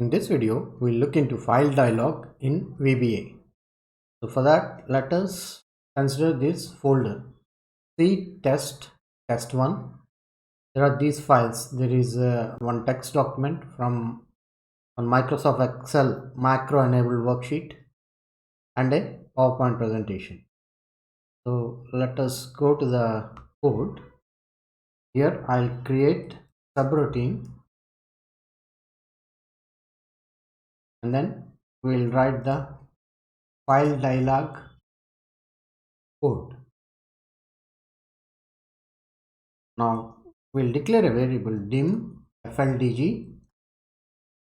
In this video, we'll look into file dialog in VBA. So for that, let us consider this folder C test1. There are these files. There is one text document from on Microsoft Excel macro enabled worksheet and a PowerPoint presentation. So let us go to the code. Here I'll create subroutine and then we'll write the file dialog code. Now we'll declare a variable dim fldg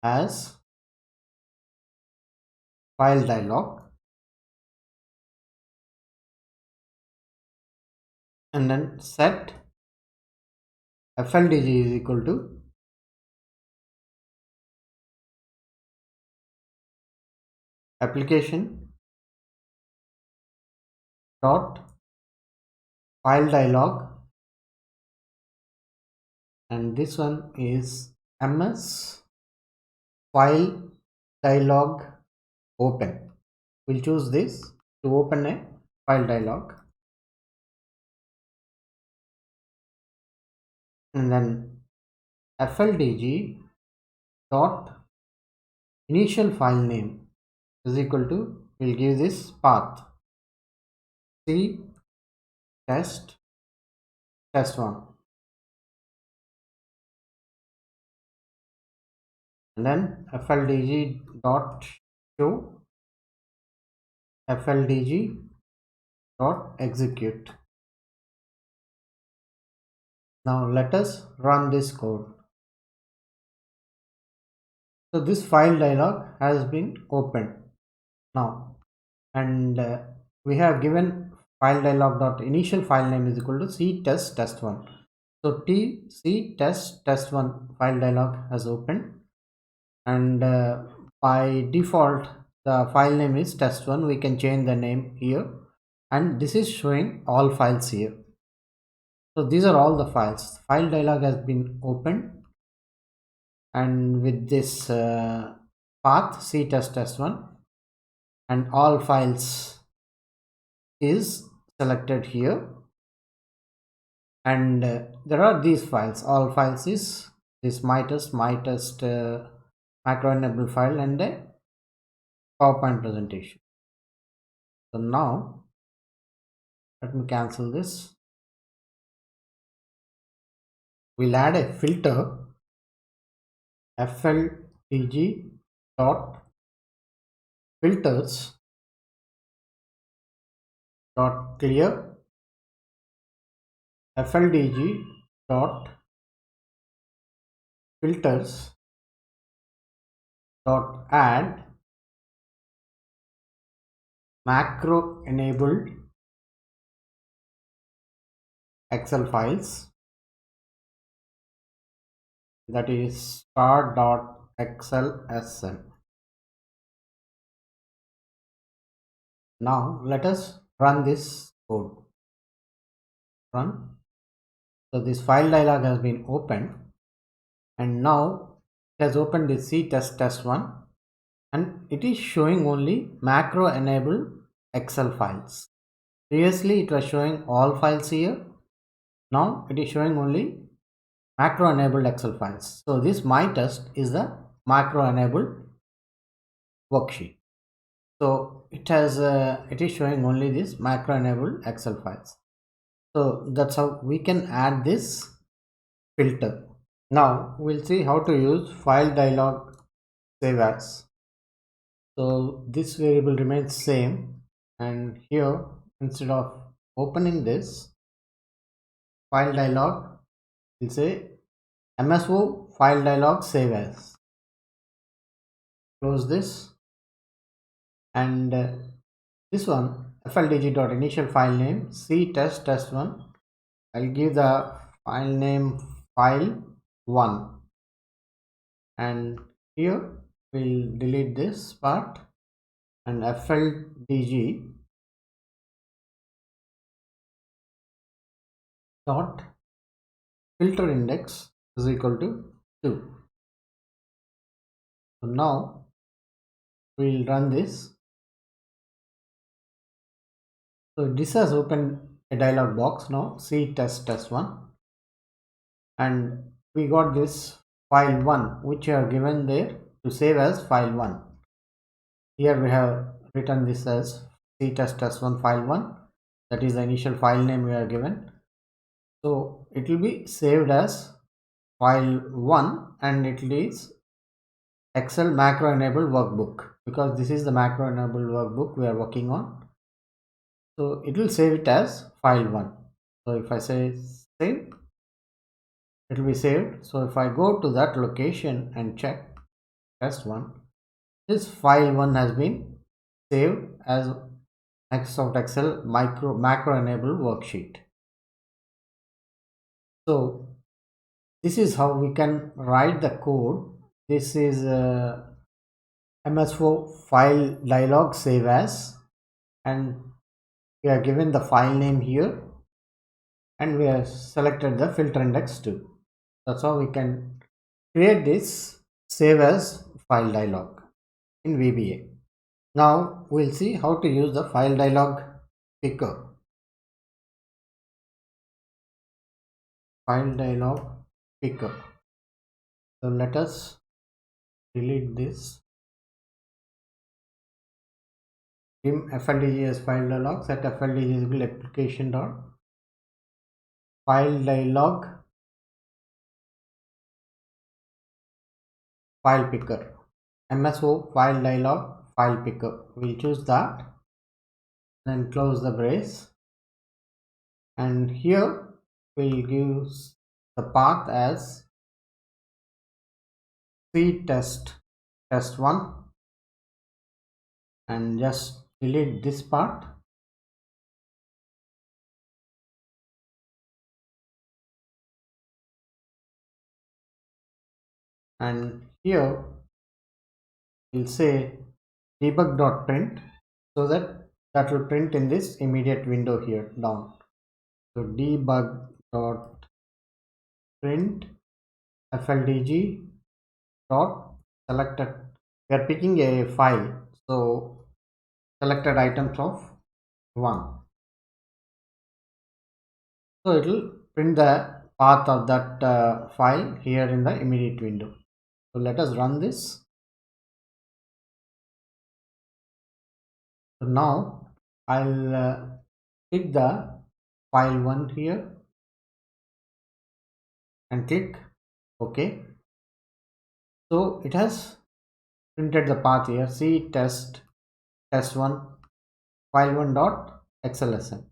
as file dialog and then set fldg is equal to application dot file dialog, and this one is ms file dialog open. We'll choose this to open a file dialog, and then fldg dot initial file name is equal to, we'll give this path C test1, and then fldg dot show fldg dot execute. Now let us run this code. So this file dialog has been opened now, and we have given file dialog dot initial file name is equal to C test1. So C test1 file dialog has opened, and by default the file name is test1. We can change the name here, and this is showing all files here. So these are all the files. File dialog has been opened, and with this path C test1 and all files is selected here, and there are these files. All files is this my test macro enabled file and a PowerPoint presentation. So now let me cancel this. We'll add a filter fldg dot filters dot clear fldg dot filters dot add macro enabled Excel files, that is star.excelSN. Now let us run this code. Run. So this file dialog has been opened, and now it has opened the C test1, and it is showing only macro enabled Excel files. Previously it was showing all files here. Now it is showing only macro enabled Excel files. So this my test is the macro enabled worksheet. So it is showing only this macro enabled Excel files. So that's how we can add this filter. Now we'll see how to use file dialog save as. So this variable remains same, and here instead of opening this file dialog, we'll say MSO file dialog save as. Close this, and this one fldg dot initial file name C test1. I'll give the file name file1, and here we'll delete this part, and fldg dot filter index is equal to 2. So now we'll run this. So this has opened a dialog box. Now see test1, and we got this file1 which are given there to save as file1. Here we have written this as C test1 file1, that is the initial file name we are given. So it will be saved as file1 and it is Excel macro enabled workbook, because this is the macro enabled workbook we are working on. So it will save it as file1. So if I say save, it will be saved. So if I go to that location and check test1, this file1 has been saved as Microsoft Excel macro enabled worksheet. So this is how we can write the code. This is MS4 file dialog save as, and we are given the file name here, and we have selected the filter index too. That's how we can create this save as file dialog in VBA. Now we'll see how to use the file dialog picker. File dialog picker. So let us delete this. Dim FLDG as file dialog. Set FLDG is equal application dot file dialog file picker. MSO file dialog file picker. We'll choose that. Then close the brace. And here we'll use the path as C test1, and just delete this part. And here we'll say debug.print, so that will print in this immediate window here down. So debug.print fldg dot selected. We are picking a file, so selected items of 1. So it will print the path of that file here in the immediate window. So let us run this. So now I'll pick the file1 here and click OK. So it has printed the path here. C test1 file1 dot xlsn.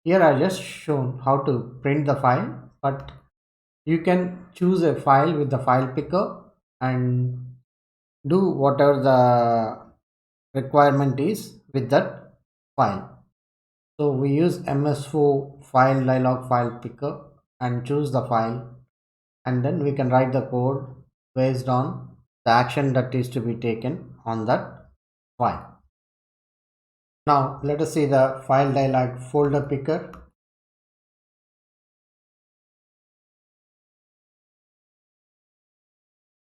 Here I just shown how to print the file, but you can choose a file with the file picker and do whatever the requirement is with that file. So we use MS4 file dialog file picker and choose the file, and then we can write the code based on the action that is to be taken on that file. Now let us see the file dialog folder picker.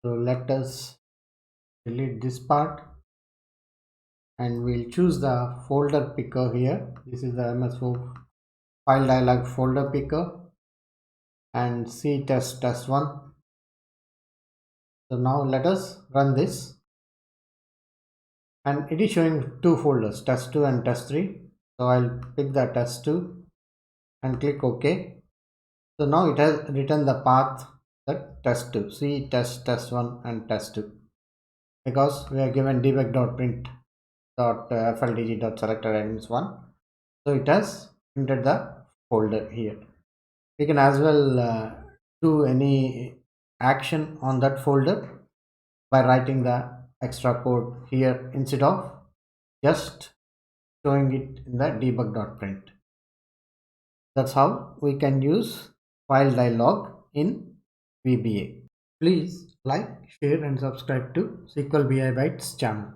So let us delete this part and we'll choose the folder picker here. This is the MS4 file dialog folder picker and C test1. So now let us run this, and it is showing two folders, test2 and test3. So I'll pick the test2 and click OK. So now it has written the path that test2, C test1 and test2, because we are given debug.print.fldg.selected items 1. So it has printed the folder here. We can as well do any action on that folder by writing the extra code here instead of just showing it in the debug.print. That's how we can use file dialog in VBA. Please like, share and subscribe to SQL BI Bytes channel.